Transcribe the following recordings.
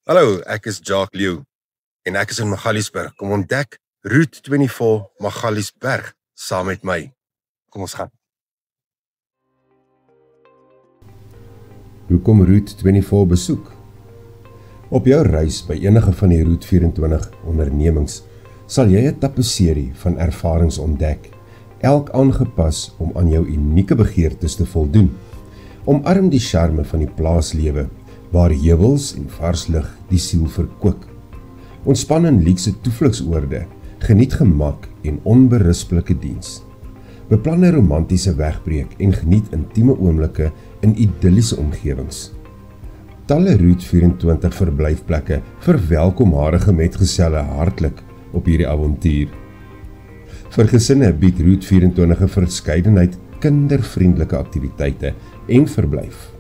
Hallo, ek is Jacques Leeu en ek is in Magaliesberg. Kom ontdek Route 24 Magaliesberg saam met my. Kom ons gaan. Hoekom Route 24 besoek? Op jou reis by enige van die Route 24 ondernemings sal jy 'n tapeserie van ervarings ontdek, elk aangepas om aan jou unieke begeertes te voldoen. Omarm die charme van die plaaslewe, waar heuwels en vars lug die siel verkoop. Ontspan in luukse toevlugsoorde, geniet gemak en onberispelike diens. Beplan 'n romantiese wegbreek en geniet intieme oomblikke in idilliese omgewings. Talle Route 24 verblyfplekke verwelkom harige metgeselle hartlik op hierdie avontuur. Vir gesinne bied Route 24 'n verskeidenheid kindervriendelike aktiwiteite en verblyf,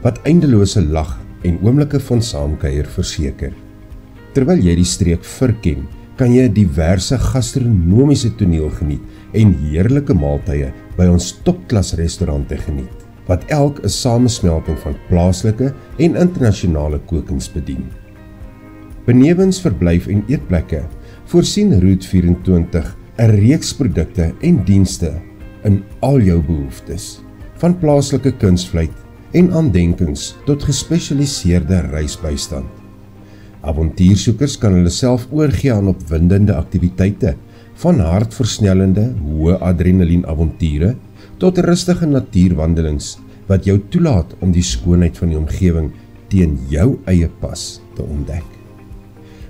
wat eindelose lag en oomblikke van saamkuier verseker. Terwyl jy die streek verken, kan jy diverse gastronomiese toneel geniet en heerlike maaltye by ons topklas restaurante geniet, wat elk 'n samesmelting van plaaslike en internasionale kokings bedien. Benewens verblyf en eetplekke voorsien Route 24 'n reeks produkte en dienste in al jou behoeftes, van plaaslike kunstvleit en aandenkings tot gespesialiseerde reisbystand. Avontuursoekers kan hulle self oorgee aan opwindende aktiwiteite, van hartversnellende, hoë adrenalien avonture tot rustige natuurwandelings wat jou toelaat om die skoonheid van die omgewing teen jou eie pas te ontdek.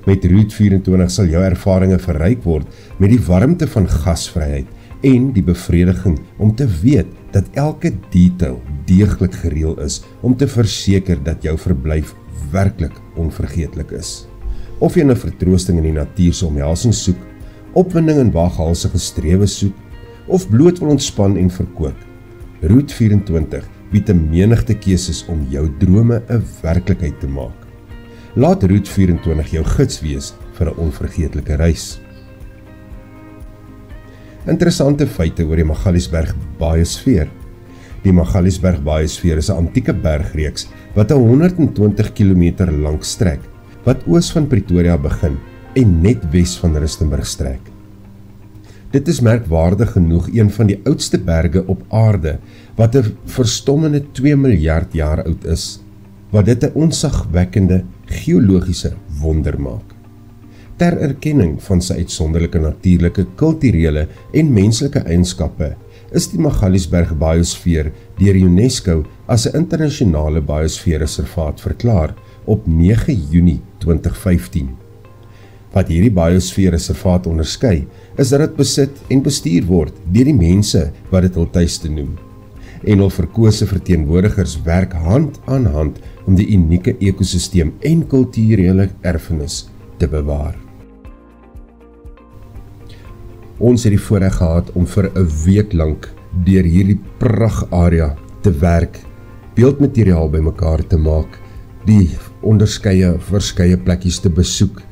Met Route 24 sal jou ervarings verryk word met die warmte van gasvryheid en die bevrediging om te weet dat elke detail deeglik gereël is om te verseker dat jou verblyf werklik onvergeetlik is. Of jy 'n vertroosting in die natuur se omhelsing soek, opwinding in waaghalsige strewe soek, of bloot wil ontspan en verkoop, Route 24 bied 'n menigte keuses om jou drome 'n werklikheid te maak. Laat Route 24 jou gids wees vir 'n onvergeetlike reis. Interessante feite oor die Magaliesberg Baaiesfeer. Die Magaliesberg Baaiesfeer is 'n antieke bergreeks wat 120 km lank strek, wat oos van Pretoria begin en net wes van Rustenburg strek. Dit is merkwaardig genoeg een van die oudste berge op aarde, wat 'n verstommende 2 miljard jaar oud is, wat dit 'n onsagwekkende geologiese wonder maak. Ter erkenning van sy uitsonderlike natuurlike, kulturele en menslike eienskappe, is die Magaliesberg Baaiesfeer deur UNESCO as 'n internasionale baaiesfeerreservaat verklaar op 9 Junie 2015. Wat hierdie baaiesfeerreservaat onderskei, is dat dit besit en bestuur word deur die mense wat dit hul tuiste noem. En hul verkose verteenwoordigers werk hand aan hand om die unieke ekosisteem en kulturele erfenis te bewaar. Ons het die voorreg gehad om vir 'n week lank deur hierdie pragtarea te werk, beeldmateriaal bymekaar te maak, die verskeie plekkies te besoek,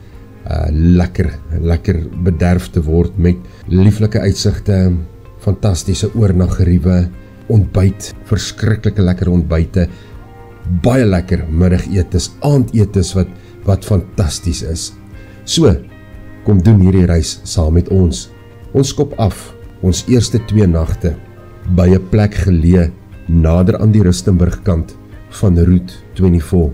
lekker bederf te word met lieflike uitsigte, fantastiese oornaggeriewe, ontbyt, verskriklike lekker ontbyte, baie lekker middagetes, aandetes wat fantasties is. So, kom doen hierdie reis saam met ons. Ons skop af ons eerste 2 nagte by 'n plek geleë nader aan die Rustenburg kant van Route 24.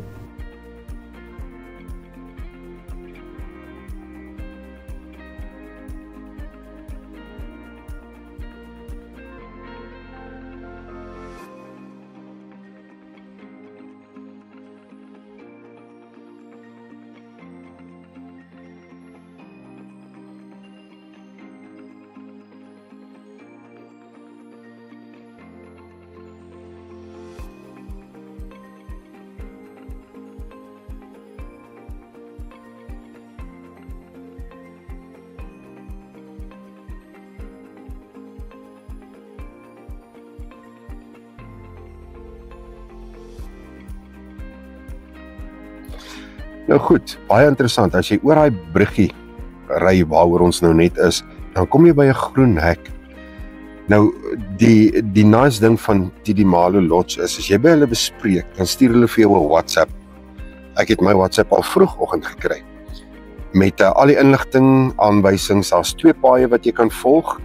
Nou goed, baie interessant, as jy oor daai bruggie ry waaroor ons nou net is, dan kom jy by 'n groen hek. Nou, die nice ding van die Malo Lodge is, as jy by hulle bespreek, dan stuur hulle vir jou 'n WhatsApp Ek het my WhatsApp al vroegoggend gekry. Met al die inligting, aanwysings, daar's 2 paaie wat jy kan volg.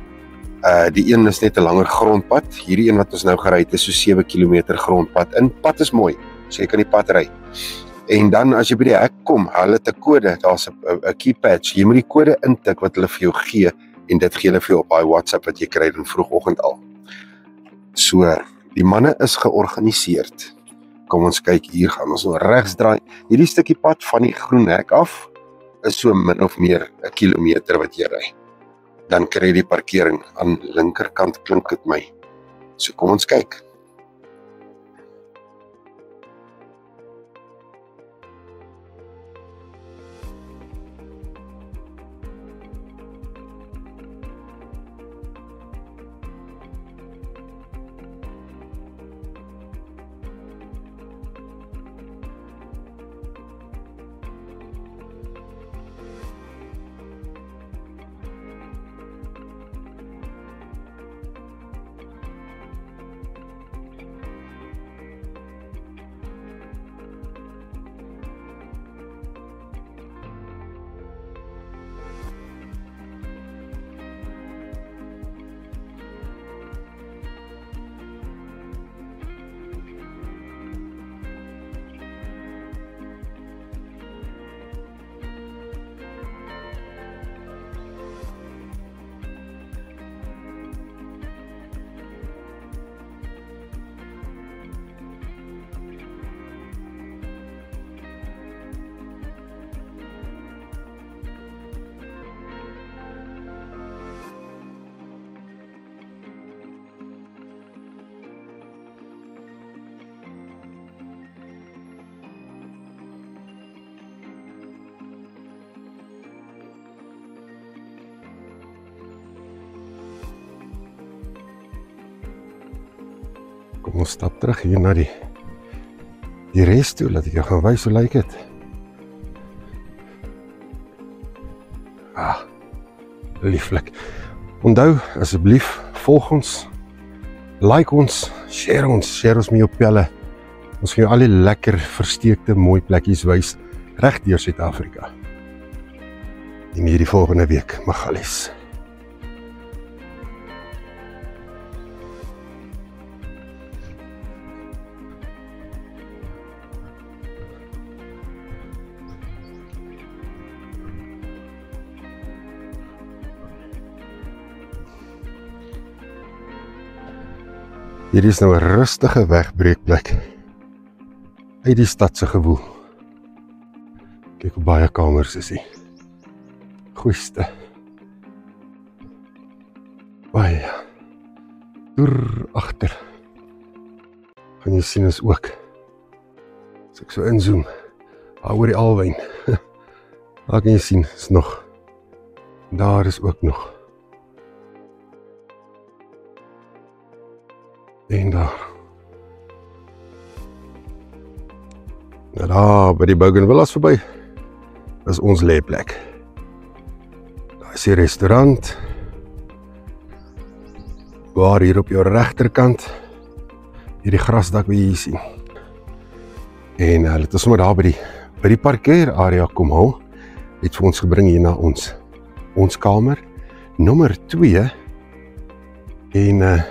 Die een is net 'n langer grondpad. Hierdie een wat ons nou gery het is so 7 km grondpad. En pad is mooi, so jy kan die pad ry. En dan as jy by die hek kom, hulle het 'n kode, daar's 'n keypad. Jy moet die kode intik wat hulle vir jou gee en dit gee hulle vir jou op daai WhatsApp wat jy kry dan vroegoggend al. So, die manne is georganiseerd. Kom ons kyk, hier gaan ons nou regs draai. Hierdie stukkie pad van die groen hek af is so min of meer 1 kilometer wat jy ry. Dan kry jy die parkering aan linkerkant, klink dit my. So kom ons kyk. Kom ons stap terug hier na die res toe, laat ek jou gaan wys hoe lyk dit. Lieflik. Onthou, asseblief, volg ons, like ons, share ons met jou pelle. Ons gaan jou al die lekker versteekte mooi plekkies wys, reg deur Suid-Afrika. En hierdie volgende week, Magalies. Hier is nou 'n rustige wegbreekplek uit die stadse gewoel. Kyk hoe baie kamers is hier. Goeiste. Baie. Deur agter. Gaan jy sien is ook. As ek so inzoom, daar oor die Alwyn. Daar kan jy sien, is nog. Daar is ook nog. En daar. Nou daar, by die Bougainvillas verby, is ons lêplek. Daar is die restaurant. Waar hier op jou regterkant, hierdie grasdak wat jy hier sien. En hulle het ons sommer daar by die parkeerarea kom haal, het vir ons gebring hier na ons kamer, nommer 2, en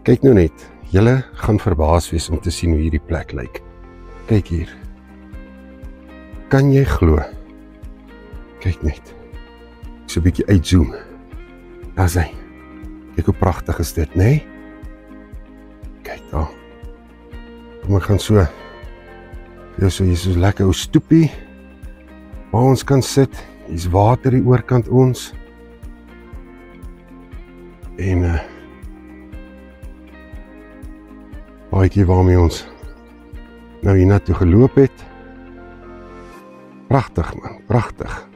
kyk nou net, julle gaan verbaas wees om te sien hoe hierdie plek lyk. Kyk hier. Kan jy glo? Kyk net. So 'n bietjie uitzoom. Daar sy. Kyk hoe pragtig is dit, né? Kyk daar. Kom ek gaan so. Hier is lekker ou stoepie. Waar ons kan sit. Hier's water hier oorkant ons. En baadjie waarmee ons nou hier na toe geloop het. Pragtig man, pragtig.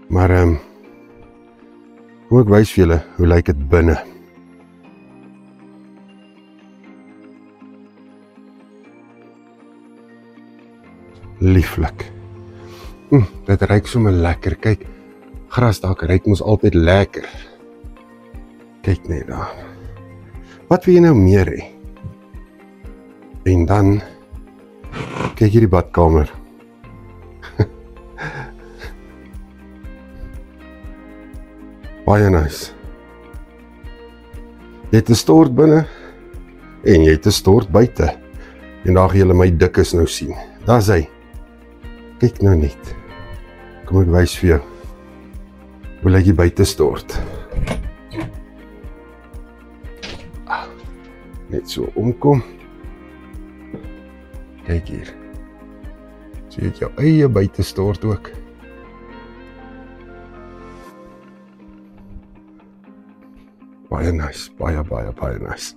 Maar kom ek wys vir julle hoe lyk dit binne. Lieflik. Dit ruik sommer lekker. Kyk, grasdak ruik mos altyd lekker. Kyk net daar. Wat wil jy nou meer hê? En dan Kyk hier die badkamer. Baie nice. Jy het 'n stort binne en jy het 'n stort buite. En daar gaan julle my dikkes nou sien. Daar's hy. Kyk nou net. Kom ek wys vir jou. Hoe lyk die buitestort? Net so omkom. Kyk hier. So jy het jou eie buitestort ook. Baie nice, baie nice.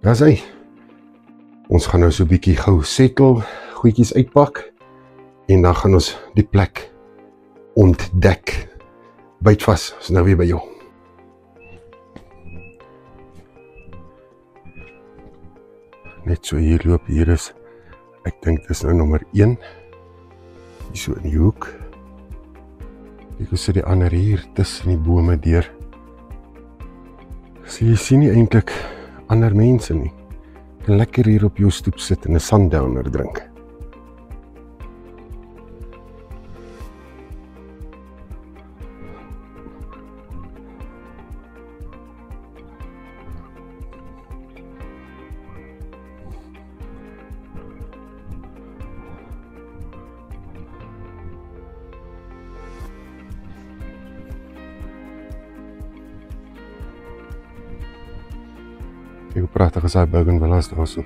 Daar's hy. Ons gaan nou so 'n bietjie gou settle, goedjies uitpak en dan gaan ons die plek ontdek. Byt vas, is nou weer by jou. Net so hier loop, hier is, ek dink dis nou nommer 1. Hier so in die hoek. Ek sit die ander hier tussen die bome deur. So jy sien nie eintlik ander mense nie. Ek kan lekker hier op jou stoep sit en 'n sundowner drink. Kyk hoe pragtig is daai bougainvillas daarso.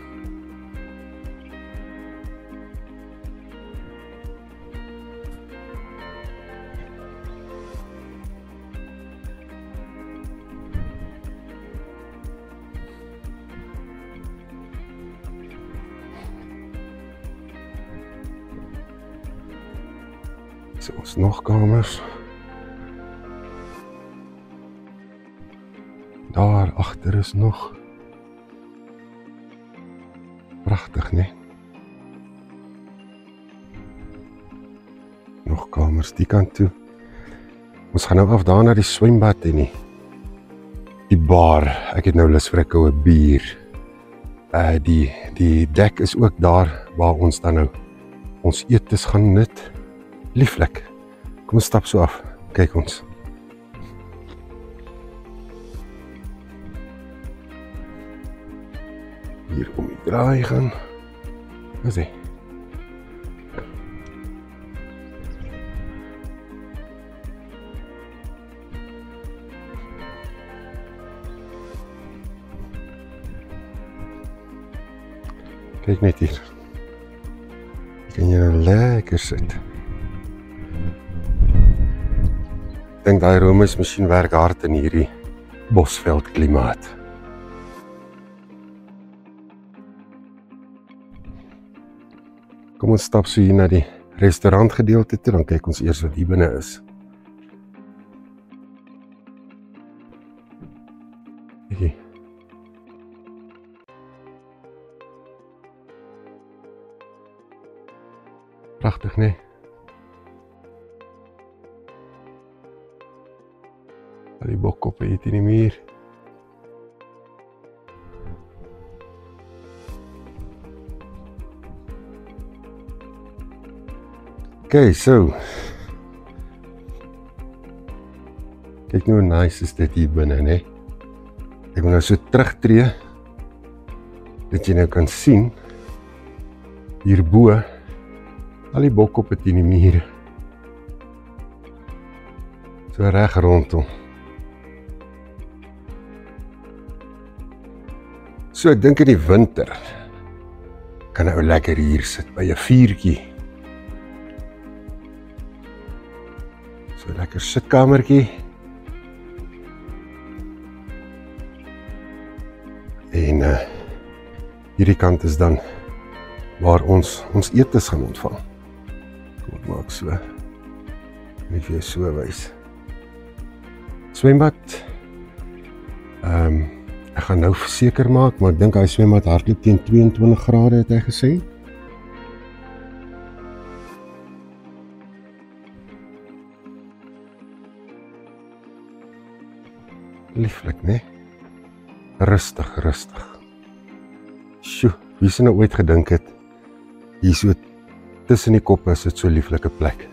So, ons nog kamers. Daar agter is nog. Pragtig, nee? Nog kamers die kant toe. Ons gaan nou af daar na die swembad en die bar. Ek het nou lus vir 'n koue bier. Die dek is ook daar waar ons dan nou ons etes gaan nut. Lieflik. Kom ons stap so af. Kyk ons. Hier om die draai gaan. Wat is hy? Kyk net hier. Kan jy nou lekker sit. Ek dink daai Rome's masjien werk hard in hierdie bosveld klimaat. Kom ons stap so hier na die restaurant gedeelte toe, dan kyk ons eers wat hier binne is. Hier. Pragtig, nee? Al die bokkoppe hier teen die muur. Okay, so. Kyk nou hoe nice is dit hier binne, nee? Ek wil nou so terugtree, dat jy nou kan sien, hierbo, al die bokkoppe teen die muur. So reg rondom. So ek dink in die winter kan ou lekker hier sit by 'n vuurtjie. So lekker sitkamertjie. En hierdie kant is dan waar ons etes gaan ontvang. Kom ek maak so. En ek vir jou so wys. Swembad. Ek gaan nou seker maak, maar ek dink hy swembad hardloop teen 22 grade het hy gesê. Lieflik, nee? Rustig, rustig. Sjoe, wie sou nou ooit gedink het, hier so tussen die koppe is dit so 'n lieflike plek.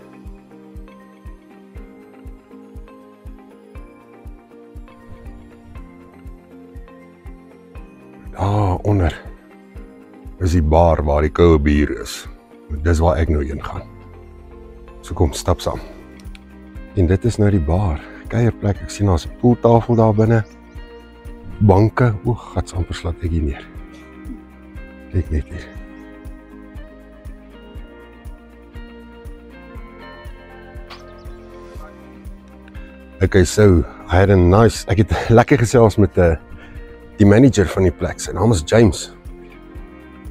Daar onder is die bar waar die koue bier is. Dis waar ek nou heen gaan. So kom, stap saam. En dit is nou die bar. Kuierplek, ek sien daar's 'n pooltafel daar binne. Banke, gats amper slaat ek hier neer. Kyk net hier. Okay, so, I had a nice, ek het lekker gesels met die manager van die plek, sy naam is James.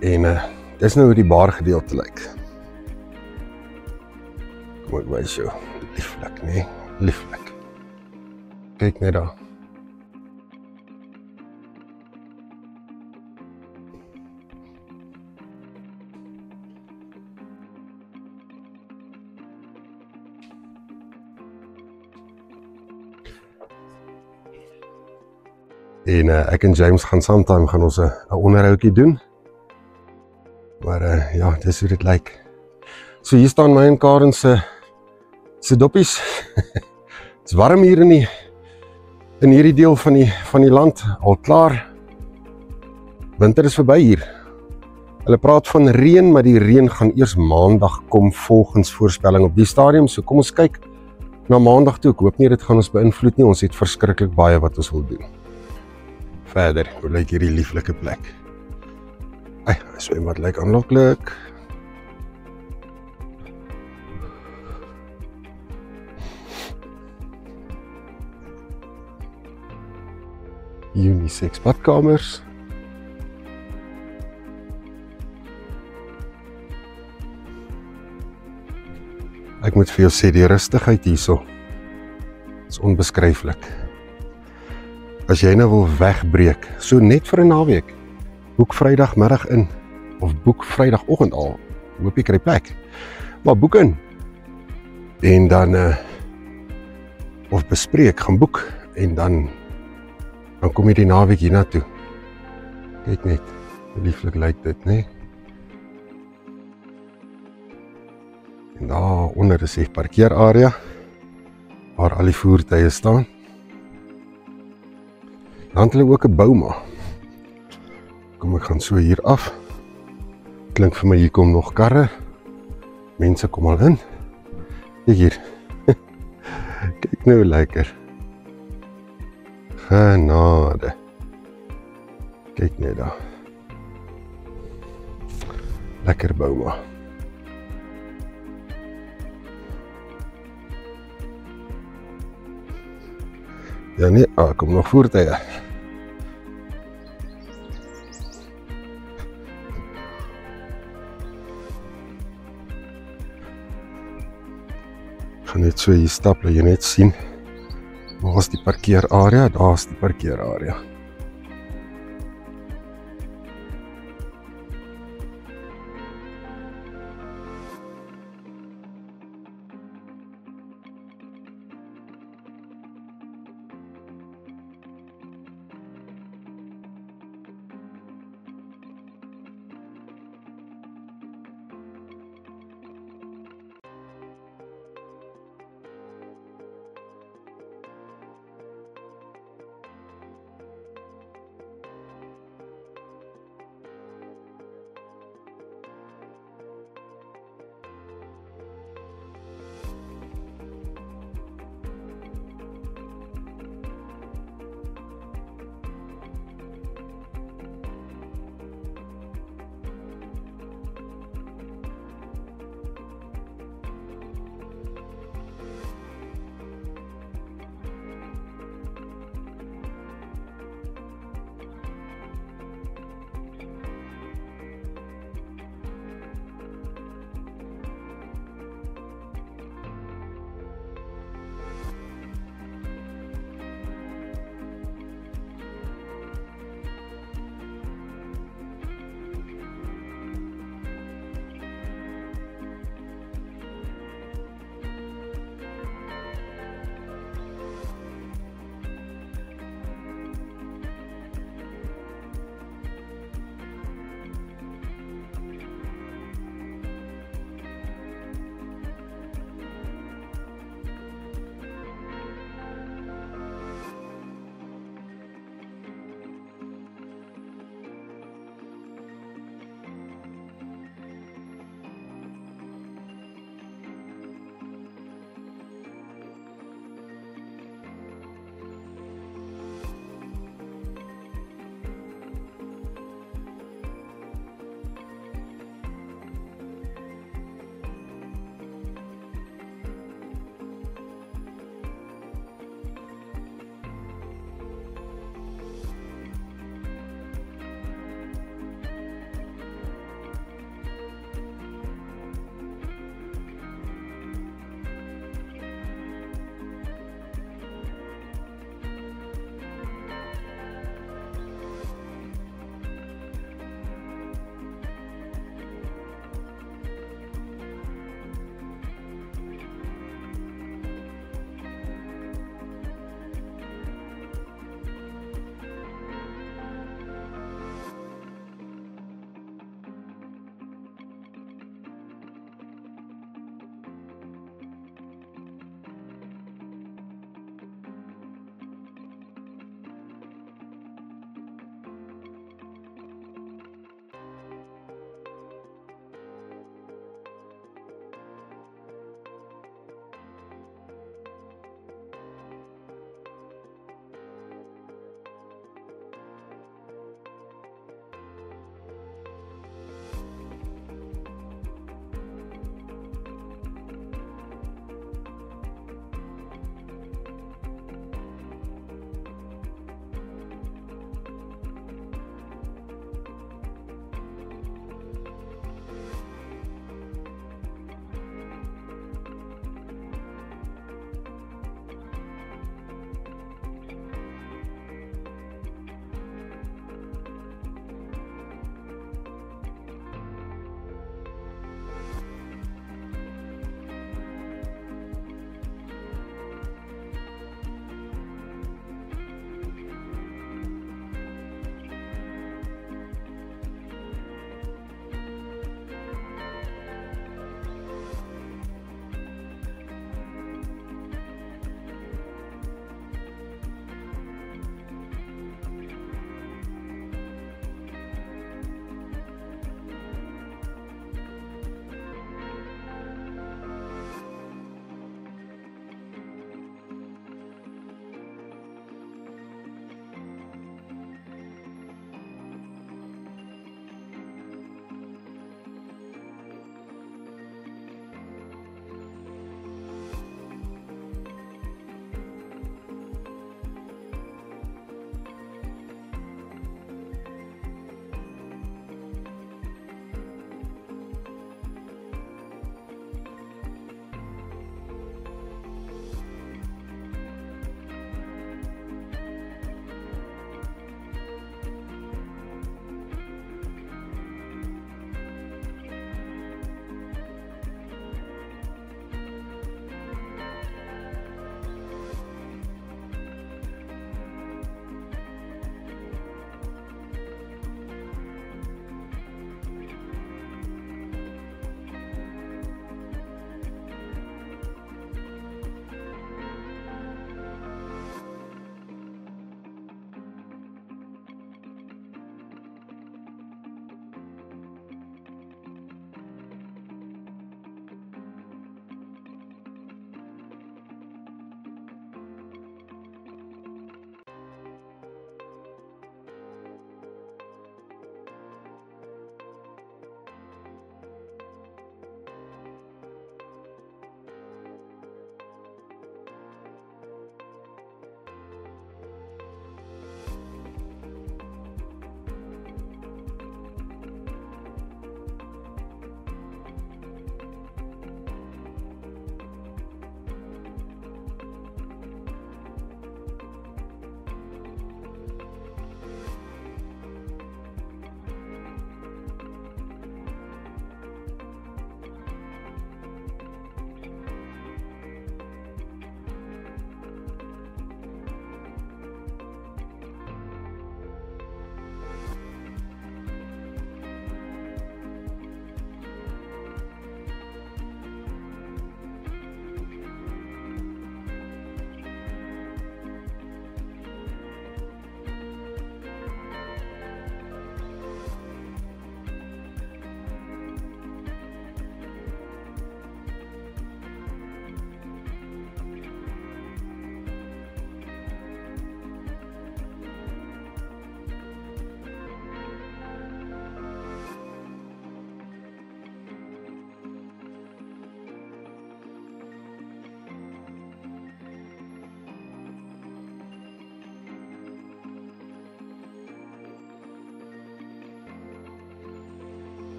En dis nou hoe die bar gedeelte lyk. Kom ek wys jou, lieflik, nee, lieflik. Kyk net daar. En ek en James gaan sometime gaan ons 'n onderhoudjie doen. Maar ja, dis hoe dit lyk. So hier staan my en Karen se doppies. Dit's warm hier in hierdie deel van die land, al klaar. Winter is verby hier. Hulle praat van reën, maar die reën gaan eers maandag kom volgens voorspelling op die stadium. So kom ons kyk na maandag toe. Ek hoop nie dit gaan ons beïnvloed nie. Ons het verskriklik baie wat ons wil doen. Verder, hoe lyk hierdie lieflike plek? Swembad lyk aanloklik. Unisex badkamers. Ek moet vir jou sê, die rustigheid hierso is onbeskryflik. As jy nou wil wegbreek, so net vir 'n naweek, boek Vrydagmiddag in, of boek Vrydagoggend al, hoop jy kry plek, maar boek in, en dan, of bespreek, gaan boek, en dan kom jy die naweek hiernatoe. Kyk net, hoe lieflik lyk dit, né? En daar onder is die parkeerarea, waar al die voertuie staan. Dan het hulle ook 'n bouma. Kom, ek gaan so hier af. Klink vir my, hier kom nog karre. Mense kom al in. Kyk hier. Kyk nou lekker. Genade. Kyk net daar. Lekker bouma. Ja nee, kom nog voertuie. Ek gaan net so hier stap, laat jy net sien. Waar is die parkeerarea? Daar is die parkeerarea.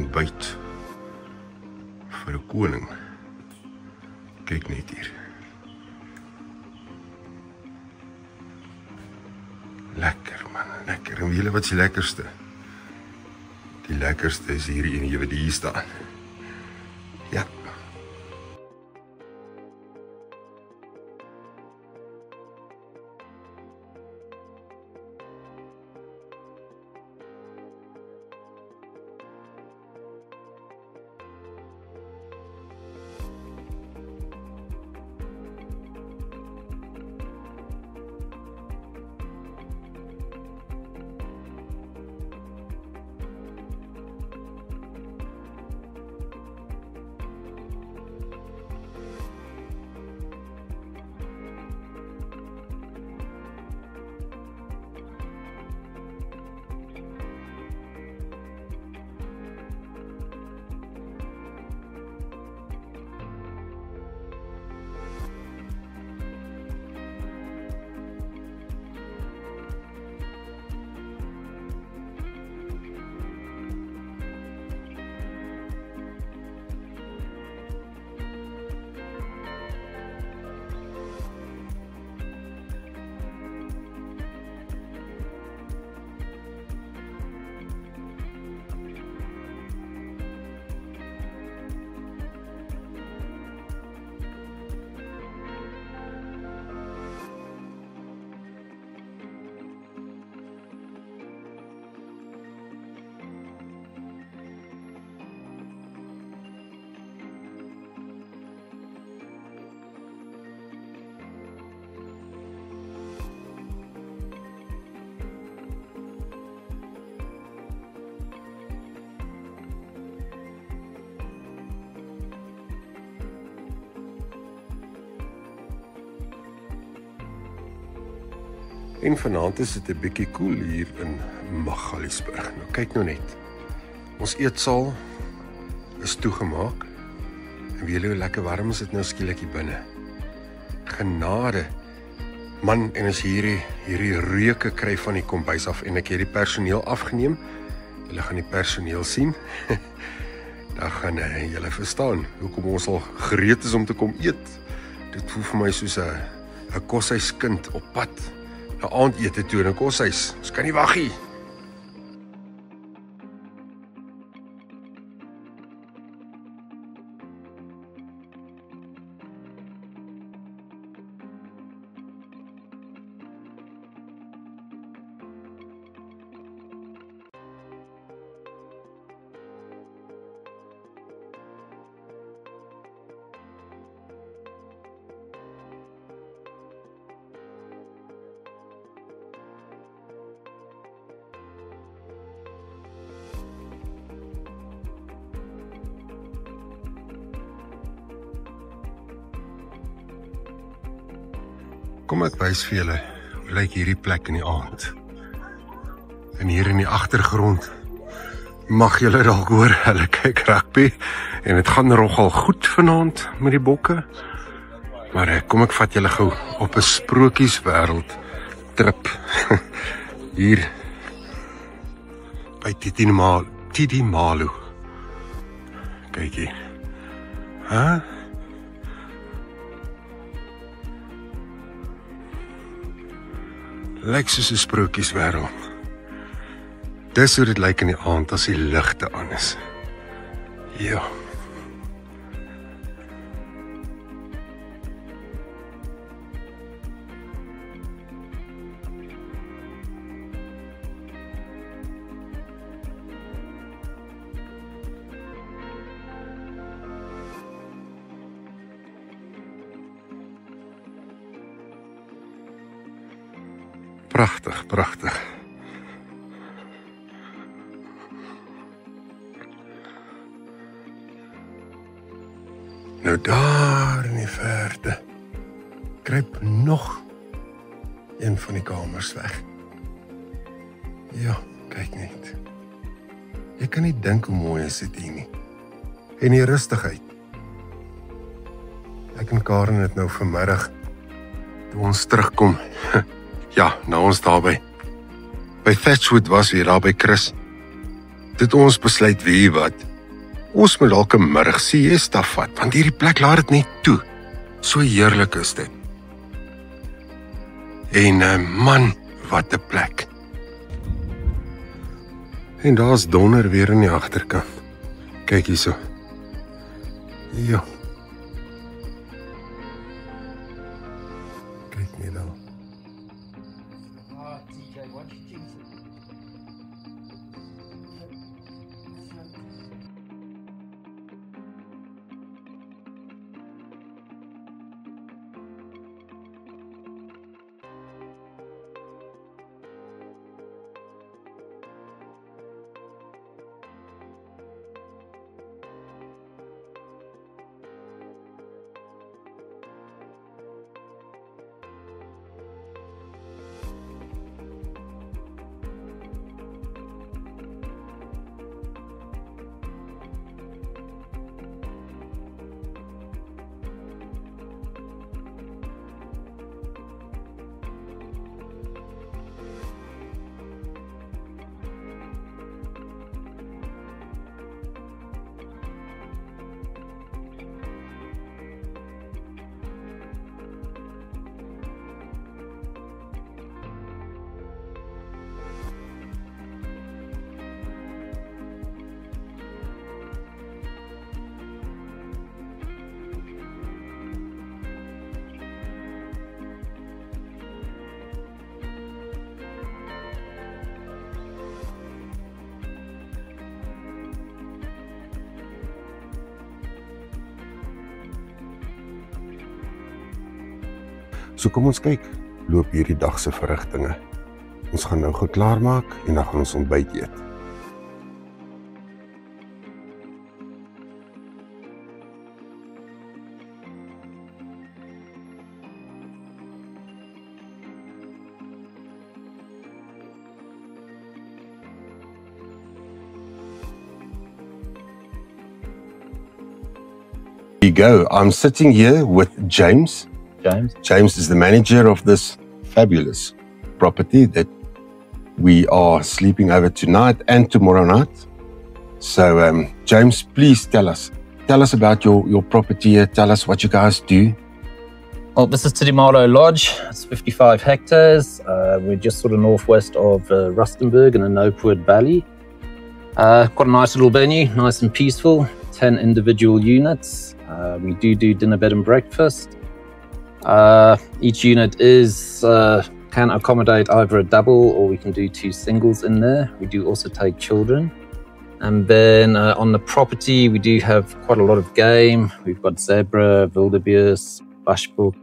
ontbyt vir 'n koning. Kyk net hier. Lekker man, lekker. En weet julle wat is die lekkerste? Die lekkerste is hierdie ene wat hier staan. Ja. En vanaand is dit 'n bietjie koel hier in Magaliesburg. Nou kyk nou net. Ons eetsaal is toegemaak. En weet julle hoe lekker warm is dit nou skielik hier binne. Genade. Man, en as hierdie reuke kry van die kombuis af en ek het die personeel afgeneem. Julle gaan die personeel sien. Dan gaan julle verstaan hoekom ons al gereed is om te kom eet. Dit voel vir my soos 'n koshuiskind op pad. 'n Aandete toe in 'n koshuis. Ons kan nie wag nie. Kom ek wys vir julle hoe lyk hierdie plek in die aand. En hier in die agtergrond mag julle dalk hoor, hulle kyk rugby en dit gaan nogal goed vanaand met die bokke. Maar kom ek vat julle gou op 'n sprokieswêreld trip. Hier by Titi Malu. Kyk hier. Hæ? Lyk soos 'n sprokieswêreld. Dis hoe dit lyk in die aand as die ligte aan is. Ja. Pragtig, pragtig. Nou daar in die verte kruip nog een van die kamers weg. Ja, kyk net. Jy kan nie dink hoe mooi is dit hier nie. En die rustigheid. Ek en Karen het nou vanmiddag toe ons terugkom. Ja, nou ons daarby. By Thatchwood was weer daar by Chris. Dit ons besluit wie wat. Ons moet dalk 'n middag siesta vat, want hierdie plek laat dit net toe. So heerlik is dit. En man, wat 'n plek. En daar's donder weer in die agterkant. Kyk hierso. Ja. Kyk net daar. So kom ons kyk, loop hierdie dag se verrigtinge. Ons gaan nou goed klaar maak en dan gaan ons ontbyt eet. Here we go. I'm sitting here with James. James is the manager of this fabulous property that we are sleeping over tonight and tomorrow night. So, James, please tell us about your property here. Tell us what you guys do. Well, this is Tidimalo Lodge. It's 55 hectares. We're just sort of northwest of Rustenburg in the Nopewood Valley. Got a nice little venue, nice and peaceful. 10 individual units. We do dinner, bed and breakfast. Each unit can accommodate either a double or we can do 2 singles in there. We do also take children. And then on the property, we do have quite a lot of game. We've got zebra, wildebeest, bushbuck,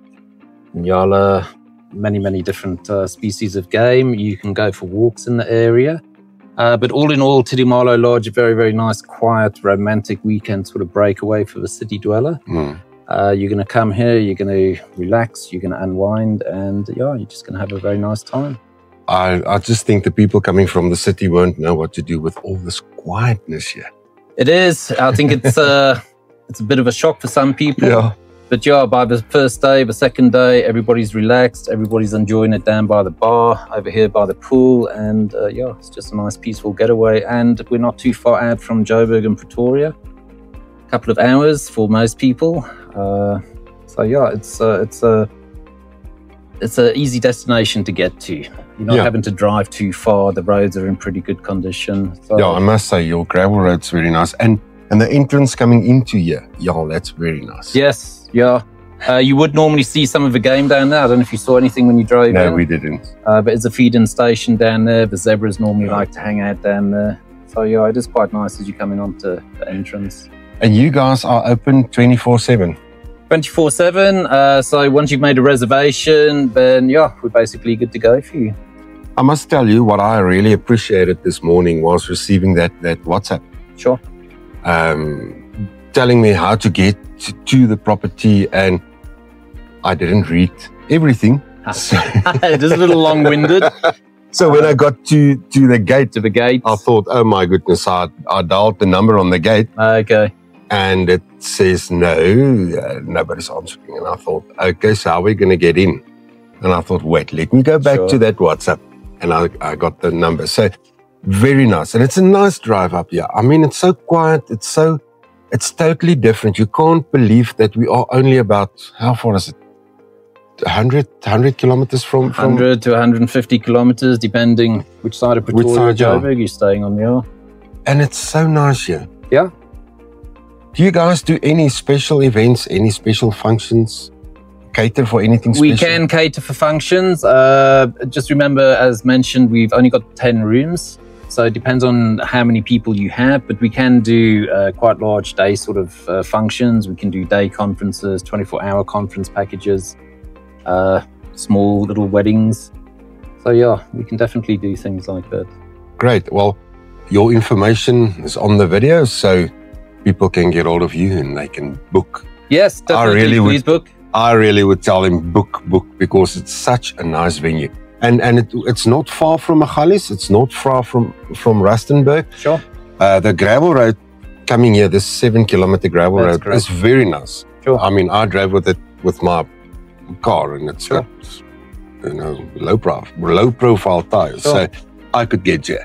nyala, many different species of game. You can go for walks in the area. But all in all, Tidimalo Lodge, a very nice, quiet, romantic weekend sort of breakaway for the city dweller. You're going to come here, you're going to relax, you're going to unwind, and yeah, you're just going to have a very nice time. I just think the people coming from the city won't know what to do with all this quietness here. It is. I think it's a bit of a shock for some people. Yeah. But yeah, by the first day, the second day, everybody's relaxed, everybody's enjoying it down by the bar, over here by the pool, and yeah, it's just a nice peaceful getaway. And we're not too far out from Joburg and Pretoria. A couple of hours for most people. So yeah, it's a easy destination to get to. You're not having to drive too far. The roads are in pretty good condition. So, yeah, I must say your gravel road's very nice, and the entrance coming into here, yeah, that's very nice. Yes, yeah. You would normally see some of the game down there. I don't know if you saw anything when you drove in. No, we didn't. But there's a feed-in station down there. The zebras normally like to hang out down there. So yeah, it is quite nice as you come in onto the entrance. And you guys are open 24/7? 24/7. So once you've made a reservation, then yeah, we're basically good to go for you. I must tell you what I really appreciated this morning was receiving that WhatsApp. Sure. Telling me how to get to the property, and I didn't read everything. So It is a little long-winded. So when I got to the gate, I thought, oh my goodness, I dialed the number on the gate. Okay. And it says no, nobody's answering. And I thought, okay, so how are we going to get in? And I thought, wait, let me go back to that WhatsApp. And I got the number. So very nice. And it's a nice drive up here. I mean, it's so quiet. It's so it's totally different. You can't believe that we are only about, how far is it? 100 kilometers from 100 to 150 kilometers, depending which side of Pretoria, Joburg you're staying on. Yeah. And it's so nice here. Yeah. Do you guys do any special events, any special functions? Cater for anything special? We can cater for functions. Just remember, as mentioned, we've only got 10 rooms. So it depends on how many people you have, but we can do quite large day sort of functions. We can do day conferences, 24-hour conference packages, small little weddings. So yeah, we can definitely do things like that. Great. Well, your information is on the video, so people can get hold of you and they can book. Yes, definitely. Please book. I really would tell them book, because it's such a nice venue. And it's not far from Magalies. It's not far from Rustenburg. Sure. The gravel road coming here, this 7-kilometer gravel road, correct. is very nice. Sure. I mean, I drove with it with my car, and it's got, low profile tires, so I could get you.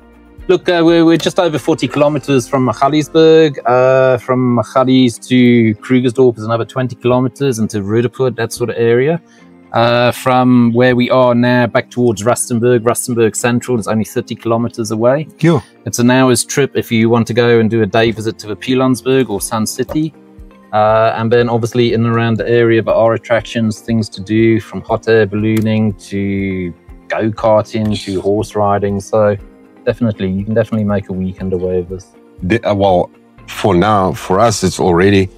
Look, we're just over 40 kilometers from Magaliesburg. From Magalies to Krugersdorp is another 20 kilometers, and to Roodepoort, that sort of area. From where we are now back towards Rustenburg Central is only 30 kilometers away. Cool. It's an hour's trip if you want to go and do a day visit to the Pilanesberg or Sun City. And then obviously in and around the area there are attractions, things to do, from hot air ballooning to go-karting to horse riding. So definitely, you can definitely make a weekend away with this. Well, for now, for us, it's already,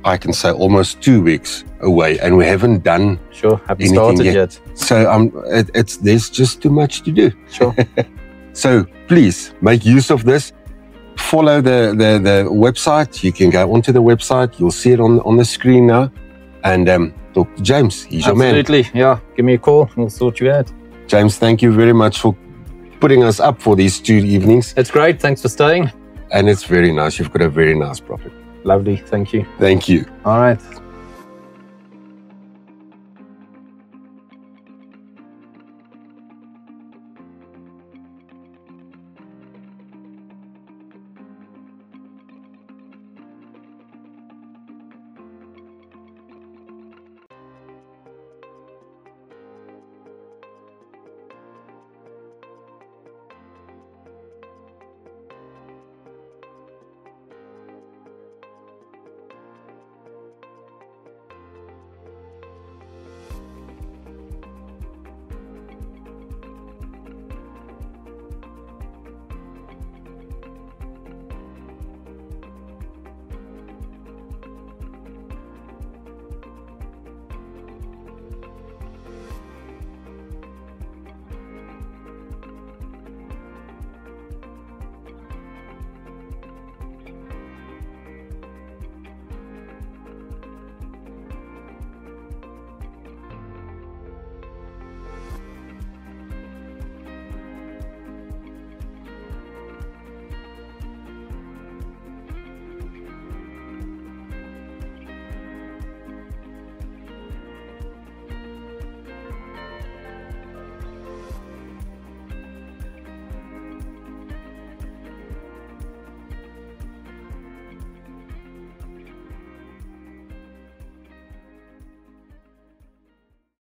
I can say, almost 2 weeks away, and we haven't done haven't started yet. So there's just too much to do. Sure. So please make use of this. Follow the website. You can go onto the website. You'll see it on the screen now. And talk to James. He's your man. Absolutely. Yeah. Give me a call. We'll sort you out. James, thank you very much for putting us up for these 2 evenings. It's great. Thanks for staying. And it's very nice. You've got a very nice property. Lovely. Thank you. Thank you. All right.